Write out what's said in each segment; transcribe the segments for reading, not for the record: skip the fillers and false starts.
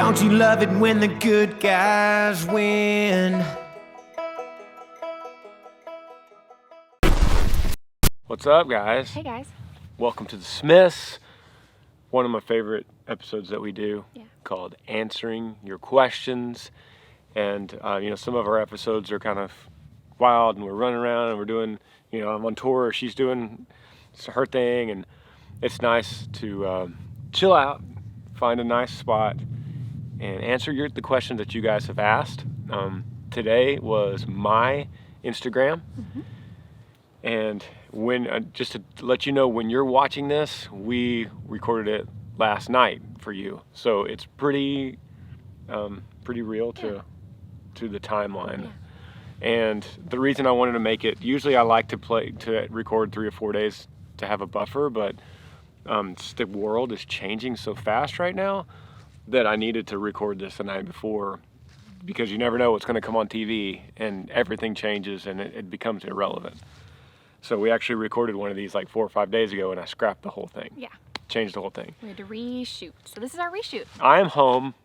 Don't you love it when the good guys win? What's up, guys? Hey, guys. Welcome to the Smiths. One of my favorite episodes that we do, called Answering Your Questions. And, some of our episodes are kind of wild, and we're running around and we're doing, I'm on tour, she's doing her thing, and it's nice to chill out, find a nice spot, and answer the questions that you guys have asked. Today was my Instagram. And when just to let you know, when you're watching this, we recorded it last night for you, so it's pretty real to the timeline. And the reason I wanted to make it, usually I like to record 3 or 4 days to have a buffer, but the world is changing so fast right now that I needed to record this the night before, because you never know what's going to come on TV, and everything changes and it becomes irrelevant. So we actually recorded one of these like 4 or 5 days ago, and I scrapped the whole thing. Yeah. Changed the whole thing. We had to reshoot. So this is our reshoot. I am home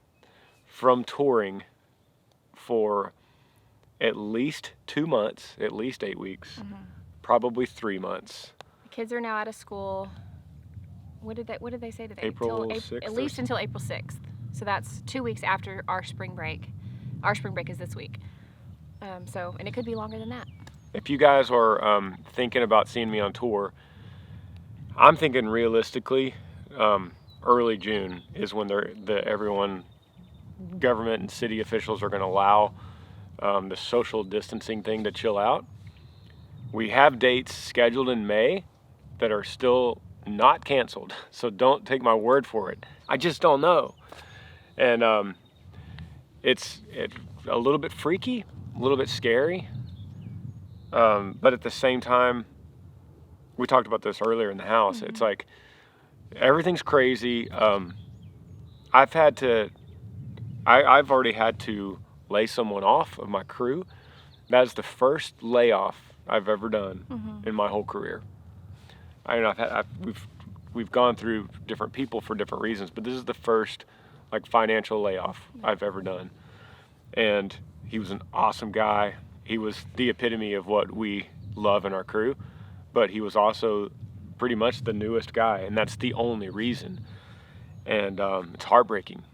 from touring for at least 2 months, at least 8 weeks, probably 3 months. The kids are now out of school. What did they say today? April 6th? At least until April 6th. So that's 2 weeks after our spring break. Our spring break is this week. And it could be longer than that. If you guys are thinking about seeing me on tour, I'm thinking realistically, early June is when everyone, government and city officials, are going to allow the social distancing thing to chill out. We have dates scheduled in May that are still not canceled, so don't take my word for it. I just don't know. And it's a little bit freaky, a little bit scary. But at the same time, we talked about this earlier in the house. It's like everything's crazy. I've already had to lay someone off of my crew. That is the first layoff I've ever done in my whole career. We've gone through different people for different reasons, but this is the first financial layoff I've ever done. And he was an awesome guy. He was the epitome of what we love in our crew, but he was also pretty much the newest guy, and that's the only reason. And it's heartbreaking.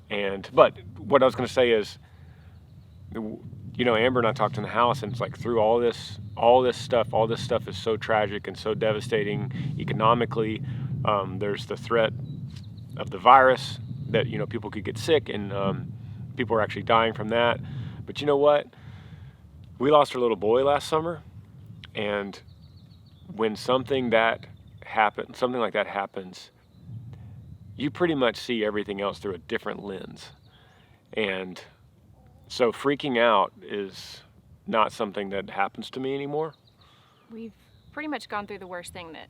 But what I was going to say is, Amber and I talked in the house, and it's like through all this stuff is so tragic and so devastating economically. There's the threat of the virus that people could get sick, and people are actually dying from that. But you know what? We lost our little boy last summer, and when something like that happens, you pretty much see everything else through a different lens. And so freaking out is not something that happens to me anymore. We've pretty much gone through the worst thing that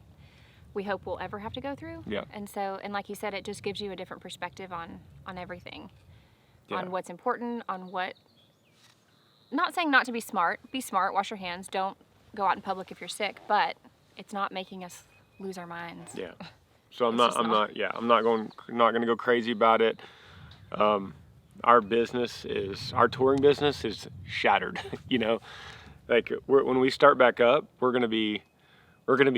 we hope we'll ever have to go through. Yeah. And like you said, it just gives you a different perspective on everything, on what's important, on what. Not saying not to be smart, wash your hands, don't go out in public if you're sick, but it's not making us lose our minds. Yeah. So I'm not going to go crazy about it. Our touring business is shattered, when we start back up, we're going to be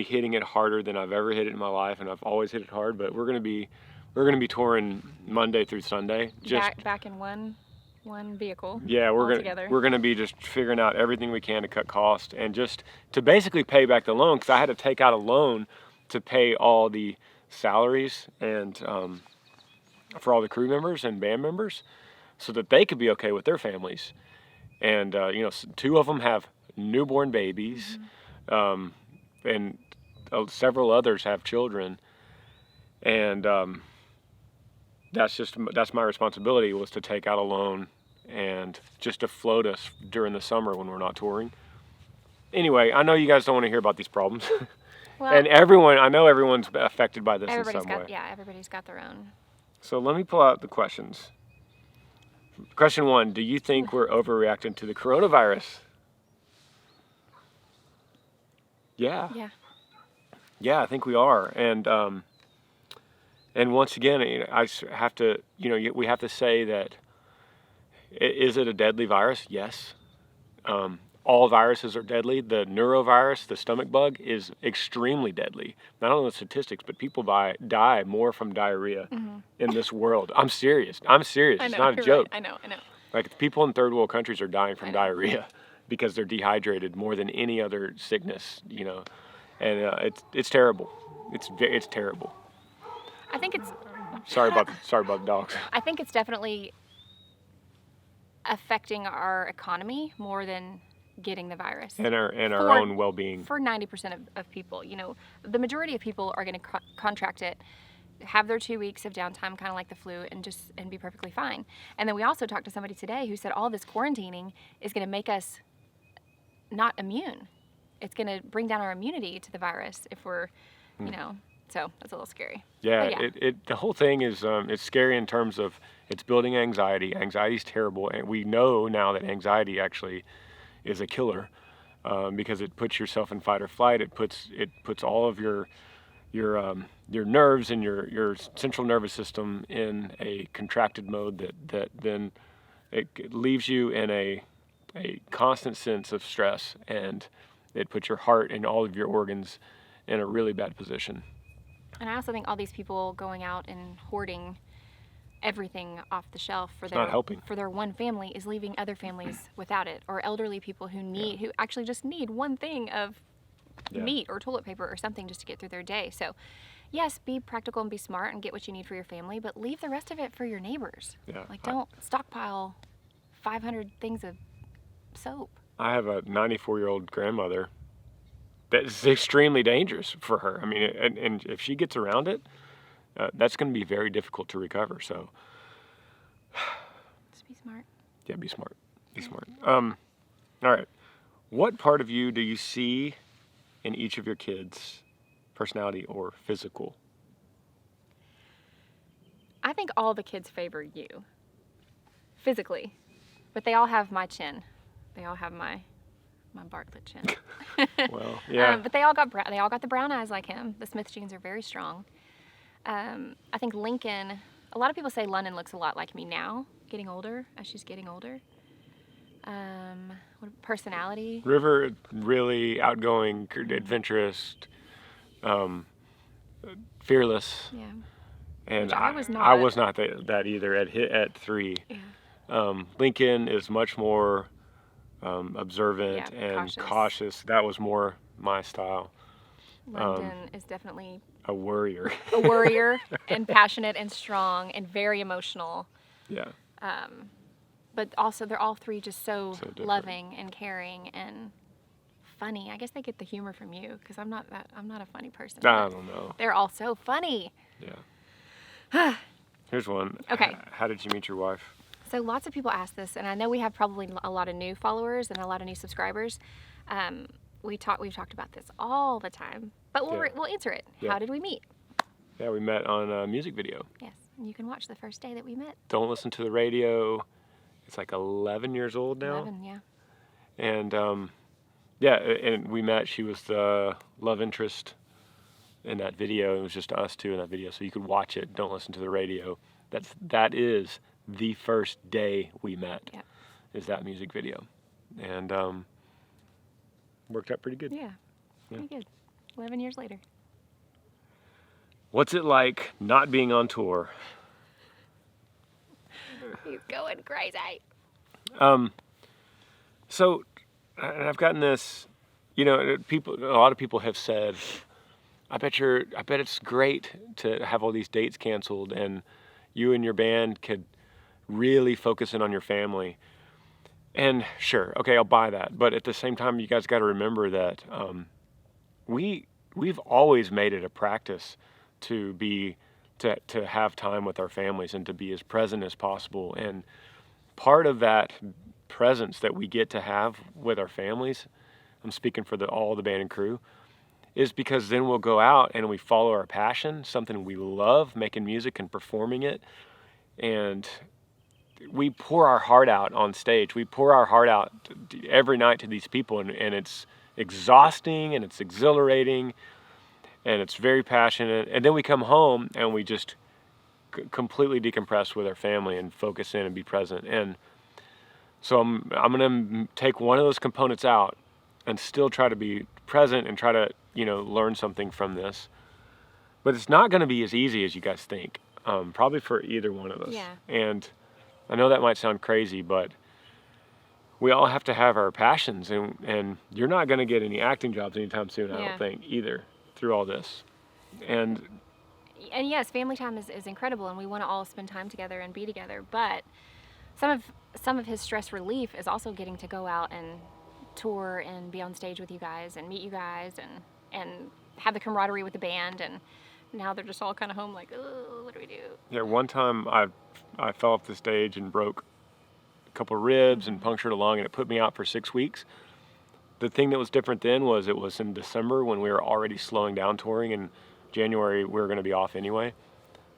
hitting it harder than I've ever hit it in my life, and I've always hit it hard, but we're going to be touring Monday through Sunday. Just back in one vehicle. Yeah, we're gonna be just figuring out everything we can to cut costs and just to basically pay back the loan, because I had to take out a loan to pay all the salaries and for all the crew members and band members, so that they could be okay with their families. And 2 of them have newborn babies, and several others have children, and that's my responsibility, was to take out a loan and just to float us during the summer when we're not touring. Anyway, I know you guys don't want to hear about these problems. Well, and I know everyone's affected by this in some way. Yeah, everybody's got their own. So let me pull out the questions. Question 1, do you think we're overreacting to the coronavirus? Yeah. Yeah, I think we are. And And once again, I have to, we have to say that, is it a deadly virus? Yes. All viruses are deadly. The neurovirus, the stomach bug, is extremely deadly. Not only the statistics, but people die more from diarrhea in this world. I'm serious. It's not a joke. Right. I know. Like, people in third world countries are dying from diarrhea because they're dehydrated more than any other sickness, and it's terrible. It's terrible. I think it's. Sorry about the dogs. I think it's definitely affecting our economy more than getting the virus and our own well-being. For 90% of people, the majority of people are going to contract it, have their 2 weeks of downtime, kind of like the flu, and be perfectly fine. And then we also talked to somebody today who said all this quarantining is going to make us not immune. It's going to bring down our immunity to the virus if we're, so that's a little scary. Yeah, the whole thing is it's scary in terms of it's building anxiety. Anxiety is terrible, and we know now that anxiety actually is a killer because it puts yourself in fight or flight. It puts all of your nerves and your central nervous system in a contracted mode that then it leaves you in a constant sense of stress, and it puts your heart and all of your organs in a really bad position. And I also think all these people going out and hoarding everything off the shelf for their one family is leaving other families without it, or elderly people who actually just need one thing of meat or toilet paper or something just to get through their day. So yes, be practical and be smart and get what you need for your family, but leave the rest of it for your neighbors. Don't stockpile 500 things of soap. I have a 94-year-old grandmother that's extremely dangerous for her. I mean, and if she gets around it, that's going to be very difficult to recover. So, just be smart. Yeah, be smart. Be smart. All right. What part of you do you see in each of your kids, personality or physical? I think all the kids favor you, physically, but they all have my chin. They all have my Bartlett chin. Well, yeah. But they all got the brown eyes like him. The Smith genes are very strong. I think Lincoln, a lot of people say London looks a lot like me now, getting older, as she's getting older. Personality. River, really outgoing, adventurous, fearless. Yeah. And I was not. I was not that either at 3. Yeah. Lincoln is much more observant and cautious. That was more my style. London is definitely a worrier. A worrier and passionate and strong and very emotional. Yeah. But also they're all three just so loving and caring and funny. I guess they get the humor from you because I'm not a funny person. I don't know. They're all so funny. Yeah. Here's one. Okay. How did you meet your wife? So lots of people ask this, and I know we have probably a lot of new followers and a lot of new subscribers. We've talked about this all the time, but we'll answer it. Yeah. How did we meet? Yeah, we met on a music video. Yes, and you can watch the first day that we met. Don't Listen to the Radio. It's like 11 years old now. 11, yeah. And and we met. She was the love interest in that video. It was just us two in that video, so you could watch it. Don't Listen to the Radio. That is the first day we met. Yeah. Is that music video, and worked out pretty good. Yeah, pretty good. 11 years later. What's it like not being on tour? He's going crazy. So, and I've gotten this, a lot of people have said, I bet it's great to have all these dates canceled and you and your band could really focus in on your family. And sure, okay, I'll buy that. But at the same time, you guys got to remember that we've always made it a practice to have time with our families and to be as present as possible. And part of that presence that we get to have with our families, I'm speaking for all the band and crew, is because then we'll go out and we follow our passion, something we love, making music and performing it. And we pour our heart out on stage. We pour our heart out every night to these people, and it's exhausting and it's exhilarating and it's very passionate. And then we come home and we just completely decompress with our family and focus in and be present. And so I'm going to take one of those components out and still try to be present and try to, learn something from this. But it's not going to be as easy as you guys think, probably for either one of us. Yeah. And I know that might sound crazy, but we all have to have our passions, and you're not going to get any acting jobs anytime soon, I don't think, either, through all this. And yes, family time is incredible, and we want to all spend time together and be together. But some of his stress relief is also getting to go out and tour and be on stage with you guys and meet you guys and have the camaraderie with the band. And now they're just all kind of home like, oh, what do we do? Yeah, one time I fell off the stage and broke a couple of ribs and punctured a lung, and it put me out for 6 weeks. The thing that was different then was it was in December when we were already slowing down touring, and January we were going to be off anyway.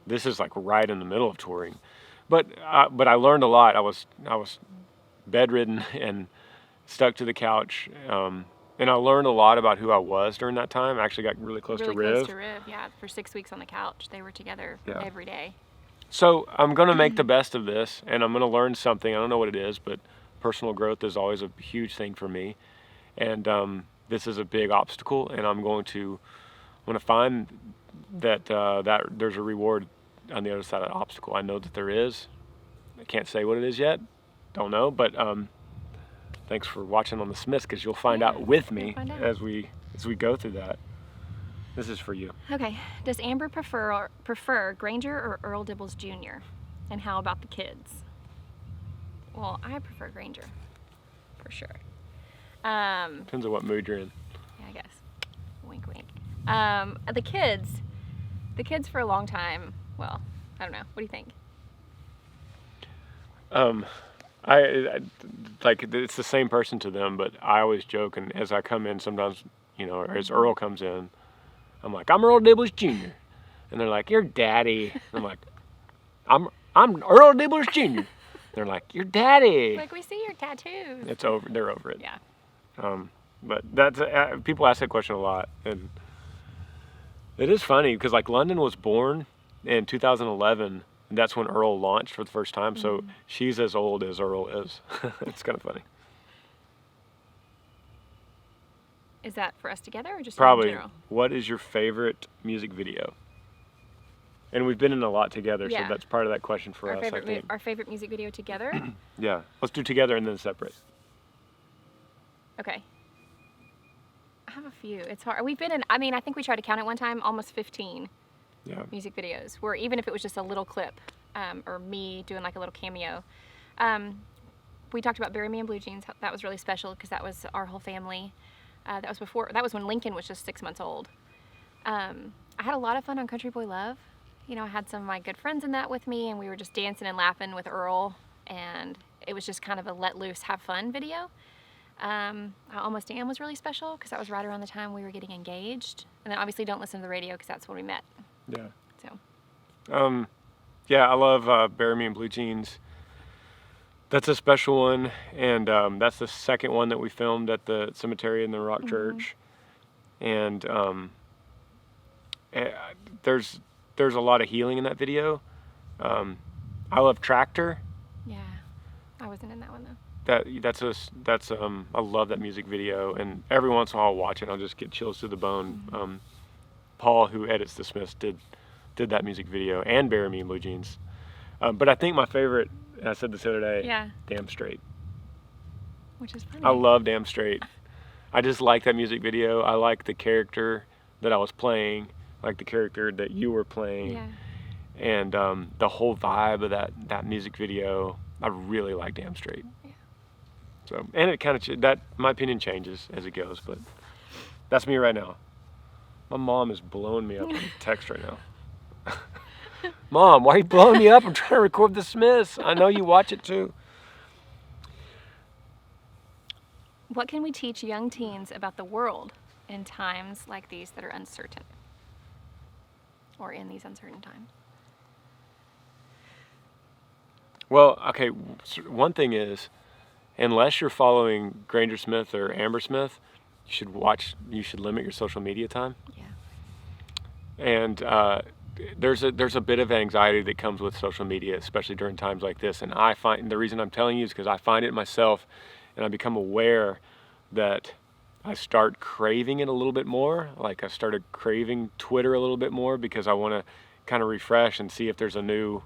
This is like right in the middle of touring, but I learned a lot. I was bedridden and stuck to the couch, and I learned a lot about who I was during that time. I actually got really close to Riv. Yeah, for 6 weeks on the couch. They were together every day. So I'm going to make the best of this, and I'm going to learn something. I don't know what it is, but personal growth is always a huge thing for me. And this is a big obstacle, and I'm going to find that there's a reward on the other side of that obstacle. I know that there is. I can't say what it is yet. Don't know, but thanks for watching on the Smiths, because you'll find out with me as we go through that. This is for you. Okay. Does Amber prefer Granger or Earl Dibbles Jr.? And how about the kids? Well, I prefer Granger, for sure. Depends on what mood you're in. Yeah, I guess. Wink, wink. The kids for a long time. Well, I don't know. What do you think? I like, it's the same person to them, but I always joke, and as I come in sometimes, or as Earl comes in, I'm like, I'm Earl Dibbles Jr. And they're like, you're daddy. And I'm like, I'm Earl Dibbles Jr. They're like, you're daddy. Like, we see your tattoos. It's over. They're over it. Yeah. But that's people ask that question a lot, and it is funny because like London was born in 2011, and that's when Earl launched for the first time. So she's as old as Earl is. It's kind of funny. Is that for us together or just Probably. in general? What is your favorite music video? And we've been in a lot together, so that's part of that question for us, I think. Our favorite music video together? Yeah. Let's do together and then separate. Okay. I have a few. It's hard. We've been in, I think we tried to count it one time, almost 15 music videos, where even if it was just a little clip, or me doing like a little cameo. We talked about Bury Me in Blue Jeans. That was really special because that was our whole family. That was when Lincoln was just 6 months old. I had a lot of fun on Country Boy Love. I had some of my good friends in that with me, and we were just dancing and laughing with Earl, and it was just kind of a let loose, have fun video. I Almost Am was really special because that was right around the time we were getting engaged. And then obviously Don't Listen to the Radio because that's when we met. Yeah. So. Yeah, I love Bury Me in Blue Jeans. That's a special one, and that's the second one that we filmed at the cemetery in the Rock Church. And there's a lot of healing in that video. I love Tractor. Yeah, I wasn't in that one though. I love that music video, and every once in a while I'll watch it. I'll just get chills to the bone. Paul, who edits the Smiths, did that music video and Bury Me in Blue Jeans. But I think my favorite, and I said this the other day, Damn Straight. Which is funny. I love Damn Straight. I just like that music video. I like the character that I was playing, like the character that you were playing. Yeah. And the whole vibe of that music video, I really like Damn Straight. Yeah. So, and it kind of, my opinion changes as it goes, but that's me right now. My mom is blowing me up in text right now. Mom, why are you blowing me up? I'm trying to record the Smiths. I know you watch it too. What can we teach young teens about the world in times like these that are uncertain? Or in these uncertain times? Well, okay, one thing is, unless you're following Granger Smith or Amber Smith, you should limit your social media time. Yeah. And there's a bit of anxiety that comes with social media, especially during times like this. And I find the reason I'm telling you is because I find it myself, and I become aware that I start craving it a little bit more. Like I started craving Twitter a little bit more because I want to kind of refresh and see if there's a new,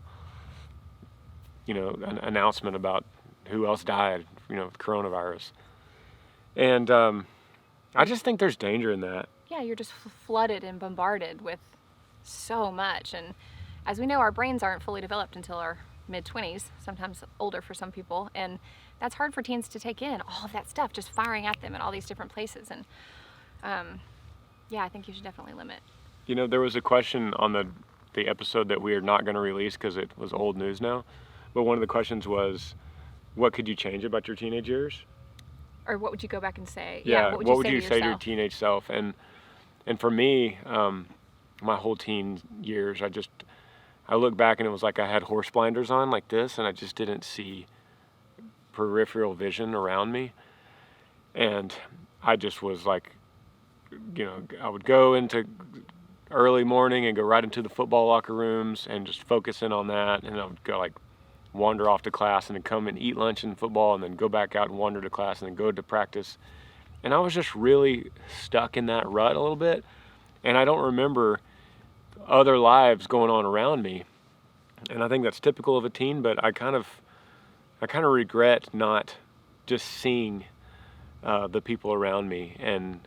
an announcement about who else died, with coronavirus. And I just think there's danger in that. Yeah, you're just flooded and bombarded with so much. And as we know, our brains aren't fully developed until our mid-20s, sometimes older for some people. And that's hard for teens to take in, all of that stuff just firing at them in all these different places. And I think you should definitely limit. There was a question on the episode that we are not going to release because it was old news now. But one of the questions was, what could you change about your teenage years? Or what would you go back and say? Yeah, what would you say to your teenage self? And for me, my whole teen years, I look back and it was like I had horse blinders on like this, and I just didn't see peripheral vision around me. And I just was like, I would go into early morning and go right into the football locker rooms and just focus in on that. And I would go like wander off to class and then come and eat lunch in football and then go back out and wander to class and then go to practice. And I was just really stuck in that rut a little bit. And I don't remember other lives going on around me. And I think that's typical of a teen, but I kind of regret not just seeing the people around me and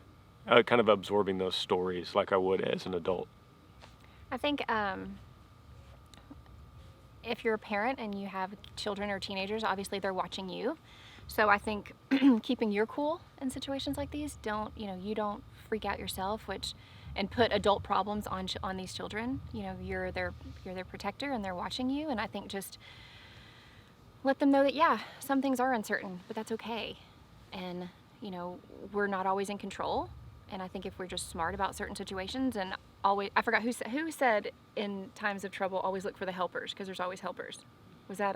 kind of absorbing those stories like I would as an adult. I think if you're a parent and you have children or teenagers, obviously they're watching you. So I think keeping your cool in situations like these, you don't freak out yourself, and put adult problems on these children. You're their protector and they're watching you. And I think just let them know that, some things are uncertain, but that's okay. And, we're not always in control. And I think if we're just smart about certain situations and always, I forgot who said in times of trouble, always look for the helpers, because there's always helpers. Was that,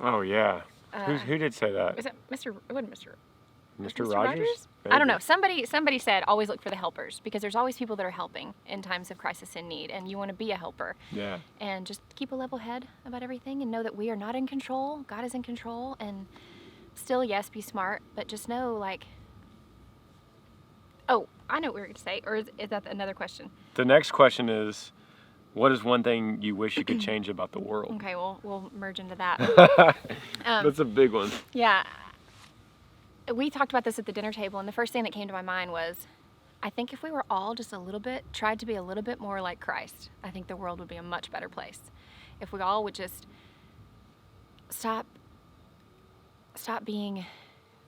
Oh yeah. Who did say that? Was it Mr. It wasn't Mr. Rogers? I don't know. Somebody said always look for the helpers, because there's always people that are helping in times of crisis and need, and you want to be a helper. Yeah. And just keep a level head about everything and know that we are not in control. God is in control, and still, yes, be smart, but just know, like, oh, I know what we were going to say, or is that another question? The next question is, what is one thing you wish you could change about the world? Okay, we'll merge into that. That's a big one. Yeah. We talked about this at the dinner table, and the first thing that came to my mind was, I think if we were all just tried to be a little bit more like Christ, I think the world would be a much better place. If we all would just stop being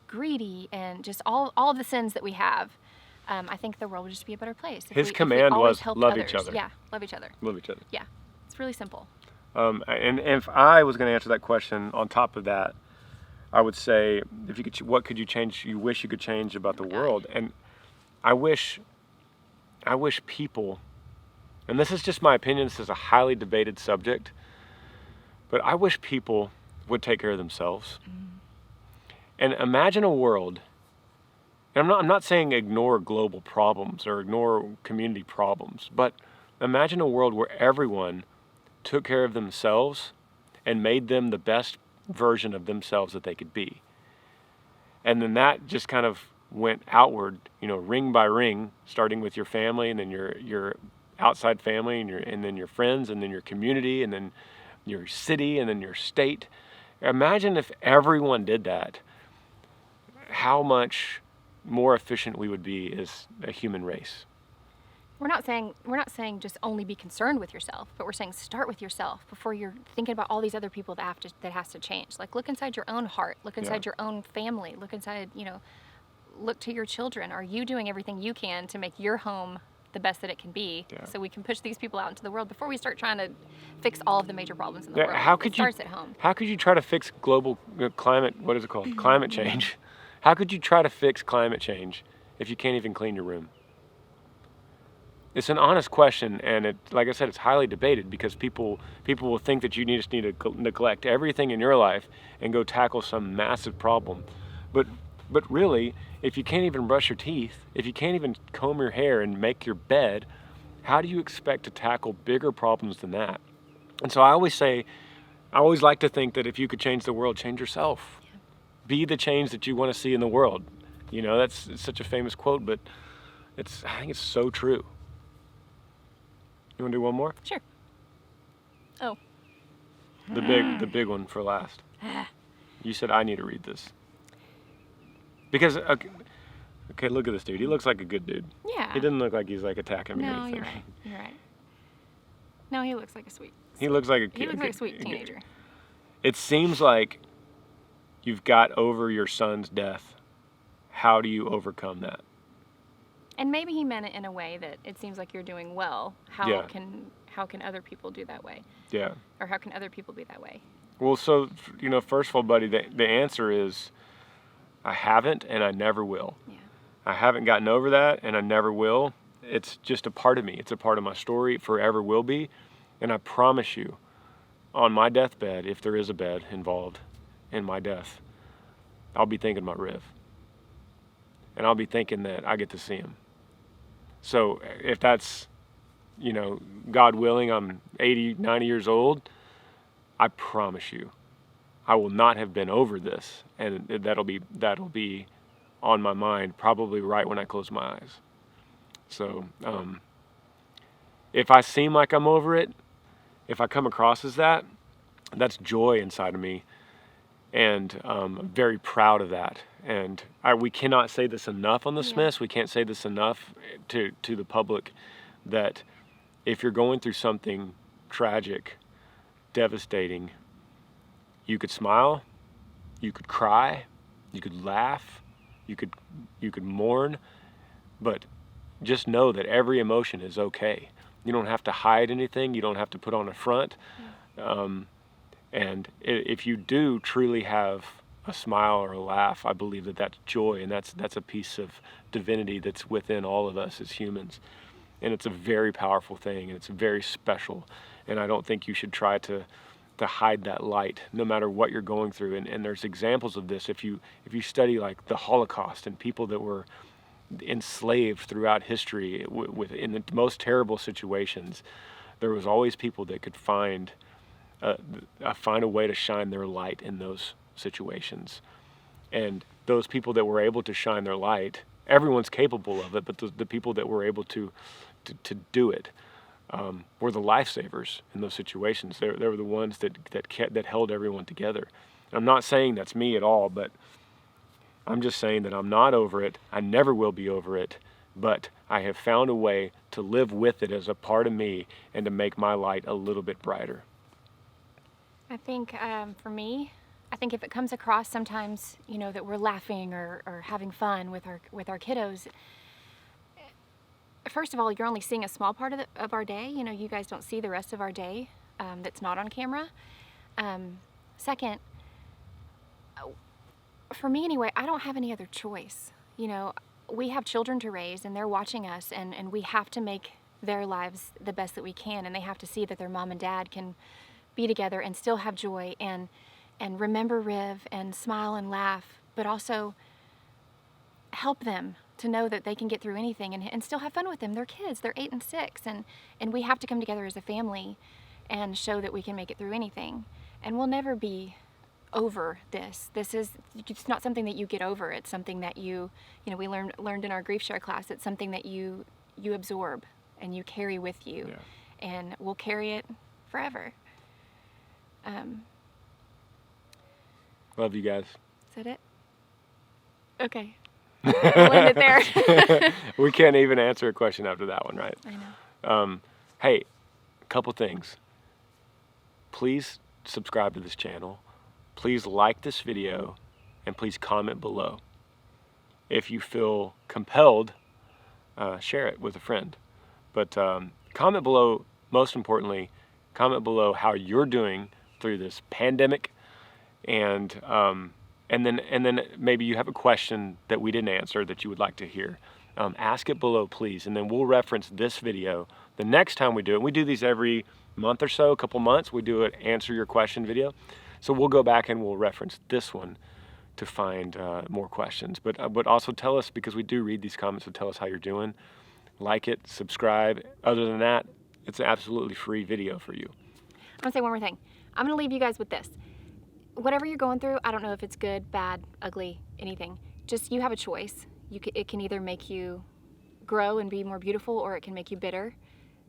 greedy and just all of the sins that we have, I think the world would just be a better place. His command was love others. each other. Yeah, love each other. Love each other. Yeah, it's really simple. And if I was going to answer that question, on top of that, I would say, if you could, what could you change? You wish you could change about the world, and I wish people, and this is just my opinion. This is a highly debated subject, but I wish people would take care of themselves. And imagine a world. And I'm not saying ignore global problems or ignore community problems, but imagine a world where everyone took care of themselves and made them the best version of themselves that they could be. And then that just kind of went outward, ring by ring, starting with your family, and then your outside family, and then your friends, and then your community, and then your city, and then your state. Imagine if everyone did that, how much more efficient we would be as a human race. We're not saying just only be concerned with yourself, but we're saying start with yourself before you're thinking about all these other people that has to change. Like, look inside your own heart, look inside your own family, look inside, look to your children. Are you doing everything you can to make your home the best that it can be, so we can push these people out into the world before we start trying to fix all of the major problems in the world? It starts at home. How could you try to fix global climate, what is it called? Climate change. How could you try to fix climate change if you can't even clean your room? It's an honest question, and like I said, it's highly debated, because people will think that you just need to neglect everything in your life and go tackle some massive problem. But really, if you can't even brush your teeth, if you can't even comb your hair and make your bed, how do you expect to tackle bigger problems than that? And so I always like to think that if you could change the world, change yourself. Yeah. Be the change that you want to see in the world. You know, that's such a famous quote, but I think it's so true. You want to do one more? Sure. Oh. The big one for last. You said I need to read this. Because, okay, look at this dude. He looks like a good dude. Yeah. He didn't look like he's like attacking me or No, anything. you're right. You're right. No, he looks like a sweet. He looks like a kid. He looks like a sweet teenager. It seems like you've got over your son's death. How do you overcome that? And maybe he meant it in a way that it seems like you're doing well. How can other people do that way? Yeah. Or how can other people be that way? Well, so, you know, first of all, buddy, the answer is I haven't and I never will. Yeah. I haven't gotten over that and I never will. It's just a part of me. It's a part of my story. It forever will be. And I promise you, on my deathbed, if there is a bed involved in my death, I'll be thinking about Riv. And I'll be thinking that I get to see him. So if that's, you know, God willing, I'm 80, 90 years old, I promise you, I will not have been over this. And that'll be on my mind probably right when I close my eyes. So if I seem like I'm over it, if I come across as that, that's joy inside of me. And I'm very proud of that. And we cannot say this enough on the Smiths. We can't say this enough to the public that if you're going through something tragic, devastating, you could smile, you could cry, you could laugh, you could mourn, but just know that every emotion is okay. You don't have to hide anything. You don't have to put on a front. And if you do truly have a smile or a laugh, I believe that that's joy, and that's a piece of divinity that's within all of us as humans. And it's a very powerful thing, and it's very special. And I don't think you should try to hide that light, no matter what you're going through. And there's examples of this. If you study like the Holocaust and people that were enslaved throughout history in the most terrible situations, there was always people that could find a way to shine their light in those situations. And those people that were able to shine their light, everyone's capable of it, but the people that were able to do it were the lifesavers in those situations. They were the ones that held everyone together. And I'm not saying that's me at all, but I'm just saying that I'm not over it. I never will be over it, but I have found a way to live with it as a part of me and to make my light a little bit brighter. I think for me, I think if it comes across sometimes, you know, that we're laughing or having fun with our kiddos, first of all, you're only seeing a small part of our day. You know, you guys don't see the rest of our day that's not on camera. Second, for me anyway, I don't have any other choice. You know, we have children to raise and they're watching us, and we have to make their lives the best that we can, and they have to see that their mom and dad can be together and still have joy and remember Riv and smile and laugh, but also help them to know that they can get through anything and still have fun with them. They're kids, they're 8 and 6, and we have to come together as a family and show that we can make it through anything. And we'll never be over this. It's not something that you get over. It's something that you know, we learned in our grief share class. It's something that you absorb and you carry with you, and we'll carry it forever. Love you guys. Is that it? Okay. We'll end it there. We can't even answer a question after that one, right? I know. Hey, a couple things. Please subscribe to this channel. Please like this video, and please comment below. If you feel compelled, share it with a friend. But comment below, most importantly, comment below how you're doing through this pandemic, and then maybe you have a question that we didn't answer that you would like to hear. Ask it below, please, and then we'll reference this video the next time we do it. We do these every month or so, a couple months. We do an answer your question video. So we'll go back and we'll reference this one to find more questions. But also tell us, because we do read these comments, so tell us how you're doing. like it, subscribe. Other than that, it's an absolutely free video for you. I'm gonna say one more thing. I'm gonna leave you guys with this. Whatever you're going through, I don't know if it's good, bad, ugly, anything. Just, you have a choice. It can either make you grow and be more beautiful, or it can make you bitter.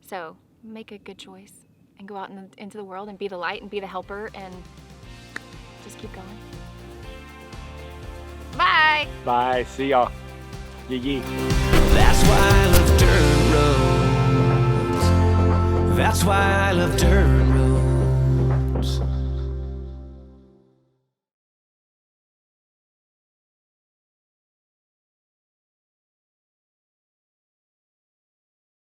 So make a good choice and go out into the world and be the light and be the helper and just keep going. Bye. Bye. See y'all. Yee. That's why I love dirt roads. That's why I love dirt roads.